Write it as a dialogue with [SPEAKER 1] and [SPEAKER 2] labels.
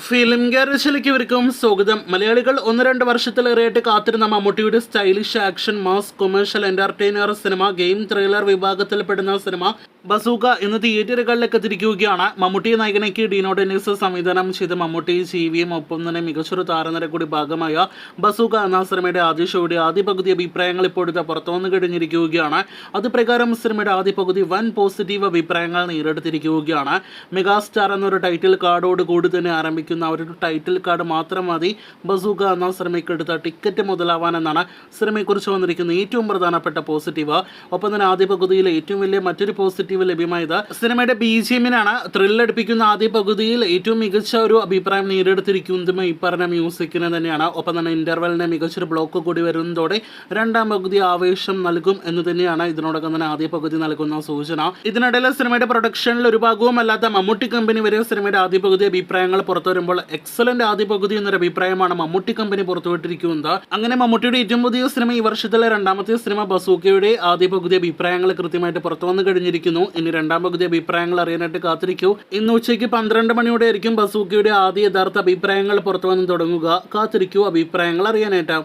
[SPEAKER 1] Film ഗാരേജിലേക്ക് ഇവർക്കും സ്വാഗതം. മലയാളികൾ 1-2 വർഷത്തിലേറെയായിട്ട് കാത്തിരുന്ന മമ്മൂട്ടിയുടെ stylish action mass commercial entertainer സിനിമ ഗെയിം ത്രില്ലർ വിഭാഗത്തിൽപ്പെടുന്ന സിനിമ ബസൂക്ക ഇന്ന് തിയേറ്ററുകളിലേക്ക് എത്തിയിരിക്കുകയാണ്. മമ്മൂട്ടി നായകനാക്കി ഡീനോ ഡെന്നീസ് സംവിധാനം ചെയ്ത മമ്മൂട്ടി ജീവിയും ഒപ്പം തന്നെ മികച്ചൊരു താരനിര കൂടി ഭാഗമായ ബസൂക്ക എന്ന സിനിമയുടെ ആദ്യ ഷോയുടെ ആദ്യ പകുതി അഭിപ്രായങ്ങൾ ഇപ്പോഴത്തെ പുറത്തു വന്നു കഴിഞ്ഞിരിക്കുകയാണ്. അത് പ്രകാരം സിനിമയുടെ ആദ്യ പകുതി വൻ പോസിറ്റീവ് അഭിപ്രായങ്ങൾ നേരിടുത്തിരിക്കുകയാണ്. മെഗാസ്റ്റാർ എന്നൊരു ടൈറ്റിൽ കാർഡോട് കൂടി തന്നെ ആരംഭിക്കുന്ന ഒരു ടൈറ്റിൽ കാർഡ് മാത്രം മതി ബസൂക്ക എന്ന സിനിമയ്ക്ക് എടുത്ത ടിക്കറ്റ് മുതലാവാനെന്നാണ് സിനിമയെക്കുറിച്ച് വന്നിരിക്കുന്ന ഏറ്റവും പ്രധാനപ്പെട്ട പോസിറ്റീവ്. ഒപ്പം തന്നെ ആദ്യ പകുതിയിൽ ഏറ്റവും വലിയ മറ്റൊരു പോസിറ്റീവ് ലഭ്യമായത് സിനിമയുടെ BGM-നാണ്. ത്രില്ലടിപ്പിക്കുന്ന ആദ്യ പകുതിയിൽ ഏറ്റവും മികച്ച ഒരു അഭിപ്രായം നേടിയെടുത്തിരിക്കുന്നതും ഈ പറഞ്ഞ മ്യൂസിക്കിന് തന്നെയാണ്. ഒപ്പം തന്നെ ഇന്റർവെലിന് മികച്ചൊരു ബ്ലോക്ക് കൂടി വരുന്നതോടെ രണ്ടാം പകുതി ആവേശം നൽകും എന്ന് തന്നെയാണ് ഇതിനോടൊപ്പം തന്നെ ആദ്യ പകുതി നൽകുന്ന സൂചന. ഇതിനിടയിൽ സിനിമയുടെ പ്രൊഡക്ഷനിൽ ഒരു ഭാഗവും അല്ലാത്ത മമ്മൂട്ടി കമ്പനി വരെ സിനിമയുടെ ആദ്യ പകുതി അഭിപ്രായങ്ങൾ പുറത്തു വരുമ്പോൾ എക്സലന്റ് ആദ്യ പകുതി എന്നൊരു അഭിപ്രായമാണ് മമ്മൂട്ടി കമ്പനി പുറത്തുവിട്ടിരിക്കുന്നത്. അങ്ങനെ മമ്മൂട്ടിയുടെ ഏറ്റവും പുതിയ സിനിമ ഈ വർഷത്തിലെ രണ്ടാമത്തെ സിനിമ ബസൂക്കയുടെ ആദ്യ പകുതി അഭിപ്രായങ്ങൾ കൃത്യമായിട്ട് പുറത്തു വന്നു കഴിഞ്ഞിരിക്കുന്നു. ഇനി രണ്ടാം പകുതി അഭിപ്രായങ്ങൾ അറിയാനായിട്ട് കാത്തിരിക്കൂ. ഇന്ന് ഉച്ചയ്ക്ക് 12 മണിയോടെ ആയിരിക്കും ബസൂക്കയുടെ ആദ്യ യഥാർത്ഥ അഭിപ്രായങ്ങൾ പുറത്തു വന്ന് തുടങ്ങുക. കാത്തിരിക്കൂ അഭിപ്രായങ്ങൾ അറിയാനായിട്ട്.